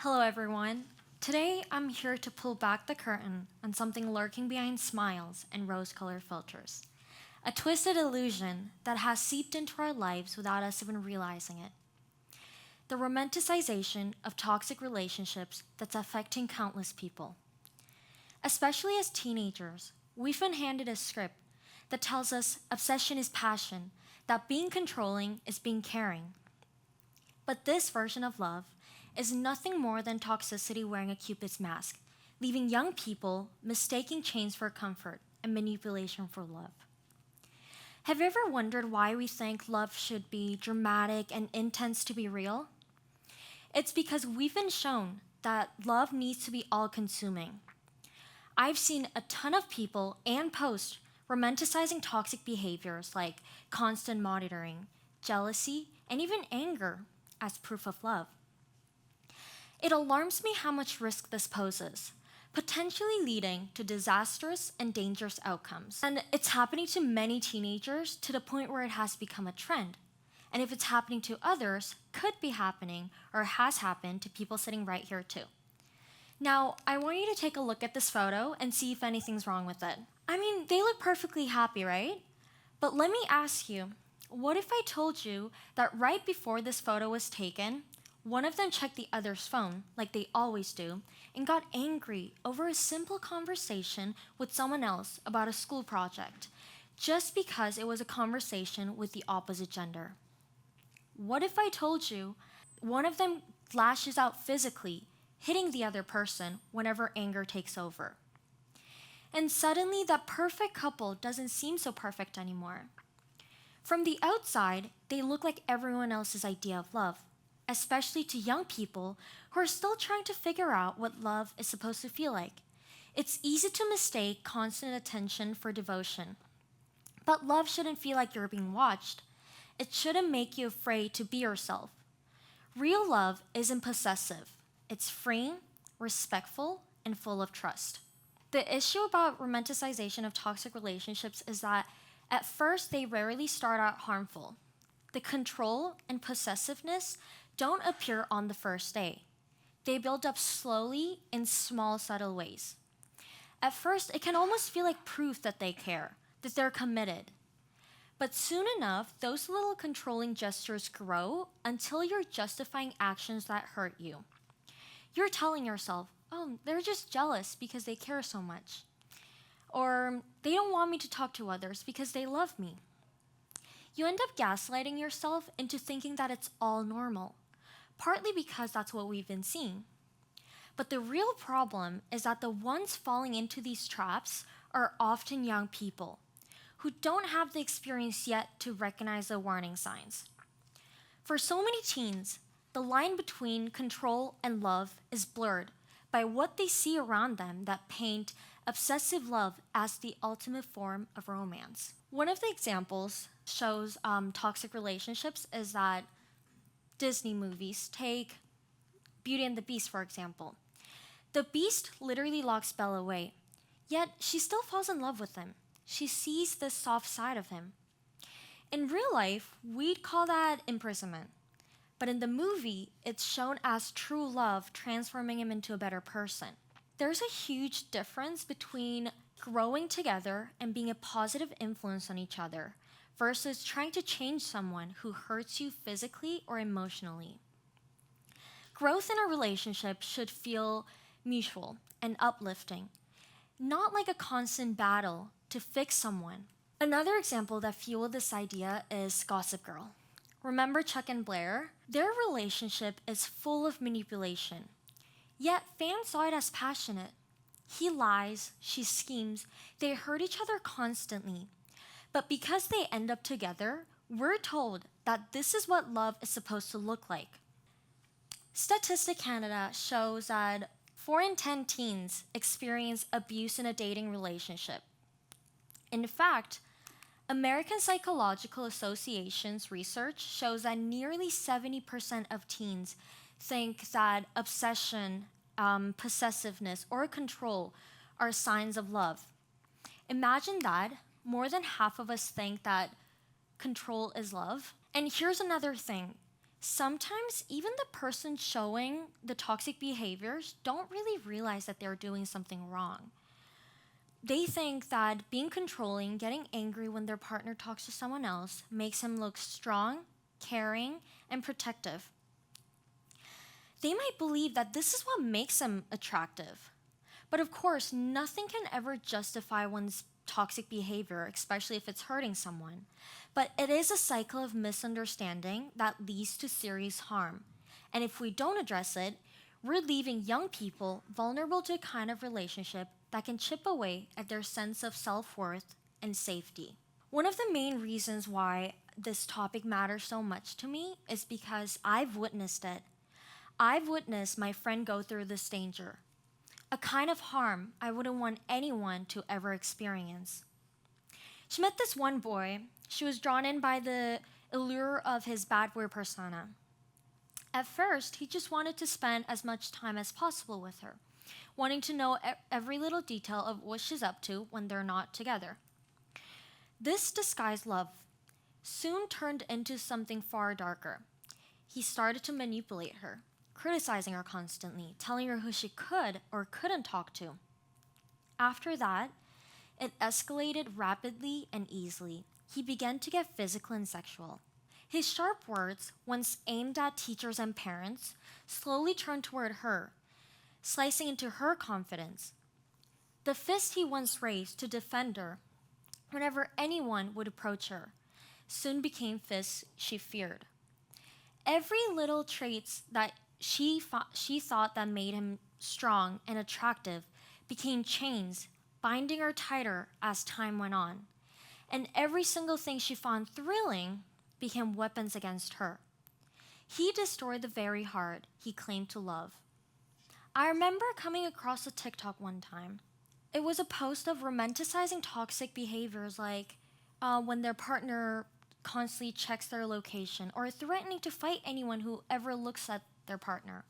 Hello, everyone. Today, I'm here to pull back the curtain on something lurking behind smiles and rose-colored filters. A twisted illusion that has seeped into our lives without us even realizing it. The romanticization of toxic relationships that's affecting countless people. Especially as teenagers, we've been handed a script that tells us obsession is passion, that being controlling is being caring. But this version of love is nothing more than toxicity wearing a Cupid's mask, leaving young people mistaking chains for comfort and manipulation for love. Have you ever wondered why we think love should be dramatic and intense to be real? It's because we've been shown that love needs to be all-consuming. I've seen a ton of people and posts romanticizing toxic behaviors like constant monitoring, jealousy, and even anger as proof of love. It alarms me how much risk this poses, potentially leading to disastrous and dangerous outcomes. And it's happening to many teenagers to the point where it has become a trend. And if it's happening to others, could be happening or has happened to people sitting right here too. Now, I want you to take a look at this photo and see if anything's wrong with it. I mean, they look perfectly happy, right? But let me ask you, what if I told you that right before this photo was taken, one of them checked the other's phone, like they always do, and got angry over a simple conversation with someone else about a school project, just because it was a conversation with the opposite gender? What if I told you one of them lashes out physically, hitting the other person whenever anger takes over? And suddenly that perfect couple doesn't seem so perfect anymore. From the outside, they look like everyone else's idea of love, especially to young people who are still trying to figure out what love is supposed to feel like. It's easy to mistake constant attention for devotion. But love shouldn't feel like you're being watched. It shouldn't make you afraid to be yourself. Real love isn't possessive. It's freeing, respectful, and full of trust. The issue about romanticization of toxic relationships is that at first they rarely start out harmful. The control and possessiveness don't appear on the first day. They build up slowly in small, subtle ways. At first, it can almost feel like proof that they care, that they're committed. But soon enough, those little controlling gestures grow until you're justifying actions that hurt you. You're telling yourself, oh, they're just jealous because they care so much. Or they don't want me to talk to others because they love me. You end up gaslighting yourself into thinking that it's all normal, partly because that's what we've been seeing. But the real problem is that the ones falling into these traps are often young people who don't have the experience yet to recognize the warning signs. For so many teens, the line between control and love is blurred by what they see around them that paint obsessive love as the ultimate form of romance. One of the examples shows toxic relationships is that Disney movies. Take Beauty and the Beast, for example. The Beast literally locks Belle away, yet she still falls in love with him. She sees this soft side of him. In real life, we'd call that imprisonment. But in the movie, it's shown as true love transforming him into a better person. There's a huge difference between growing together and being a positive influence on each other versus trying to change someone who hurts you physically or emotionally. Growth in a relationship should feel mutual and uplifting, not like a constant battle to fix someone. Another example that fueled this idea is Gossip Girl. Remember Chuck and Blair? Their relationship is full of manipulation, yet fans saw it as passionate. He lies, she schemes, they hurt each other constantly. But because they end up together, we're told that this is what love is supposed to look like. Statistics Canada shows that 4 in 10 teens experience abuse in a dating relationship. In fact, American Psychological Association's research shows that nearly 70% of teens think that obsession, possessiveness, or control are signs of love. Imagine that. More than half of us think that control is love. And here's another thing. Sometimes even the person showing the toxic behaviors don't really realize that they're doing something wrong. They think that being controlling, getting angry when their partner talks to someone else, makes him look strong, caring, and protective. They might believe that this is what makes them attractive. But of course, nothing can ever justify one's toxic behavior, especially if it's hurting someone. But it is a cycle of misunderstanding that leads to serious harm. And if we don't address it, we're leaving young people vulnerable to a kind of relationship that can chip away at their sense of self-worth and safety. One of the main reasons why this topic matters so much to me is because I've witnessed it. I've witnessed my friend go through this danger, a kind of harm I wouldn't want anyone to ever experience. She met this one boy. She was drawn in by the allure of his bad boy persona. At first, he just wanted to spend as much time as possible with her, wanting to know every little detail of what she's up to when they're not together. This disguised love soon turned into something far darker. He started to manipulate her, criticizing her constantly, telling her who she could or couldn't talk to. After that, it escalated rapidly and easily. He began to get physical and sexual. His sharp words, once aimed at teachers and parents, slowly turned toward her, slicing into her confidence. The fist he once raised to defend her whenever anyone would approach her soon became fists she feared. Every little traits that she thought that made him strong and attractive became chains, binding her tighter as time went on. And every single thing she found thrilling became weapons against her. He destroyed the very heart he claimed to love. I remember coming across a TikTok one time. It was a post of romanticizing toxic behaviors like when their partner constantly checks their location or threatening to fight anyone who ever looks at their partner.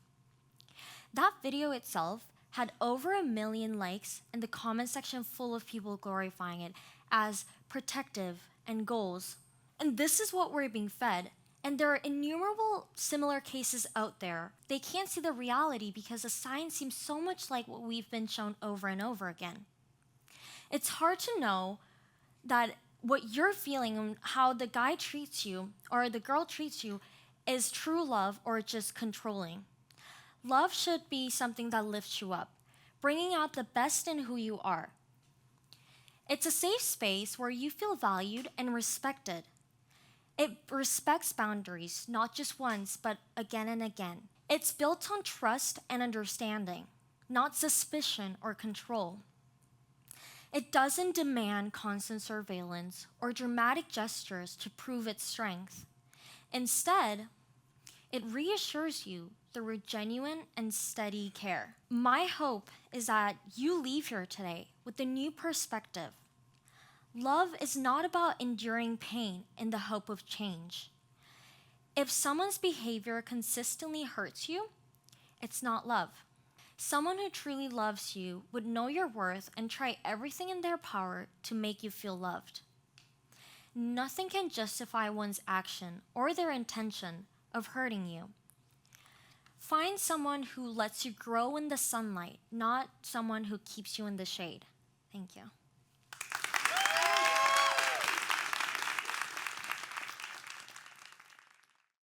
That video itself had over 1 million likes and the comment section full of people glorifying it as protective and goals. And this is what we're being fed. And there are innumerable similar cases out there. They can't see the reality because the science seems so much like what we've been shown over and over again. It's hard to know that what you're feeling and how the guy treats you or the girl treats you is true love or just controlling. Love should be something that lifts you up, bringing out the best in who you are. It's a safe space where you feel valued and respected. It respects boundaries, not just once, but again and again. It's built on trust and understanding, not suspicion or control. It doesn't demand constant surveillance or dramatic gestures to prove its strength. Instead, it reassures you through genuine and steady care. My hope is that you leave here today with a new perspective. Love is not about enduring pain in the hope of change. If someone's behavior consistently hurts you, it's not love. Someone who truly loves you would know your worth and try everything in their power to make you feel loved. Nothing can justify one's action or their intention of hurting you. Find someone who lets you grow in the sunlight, not someone who keeps you in the shade. Thank you.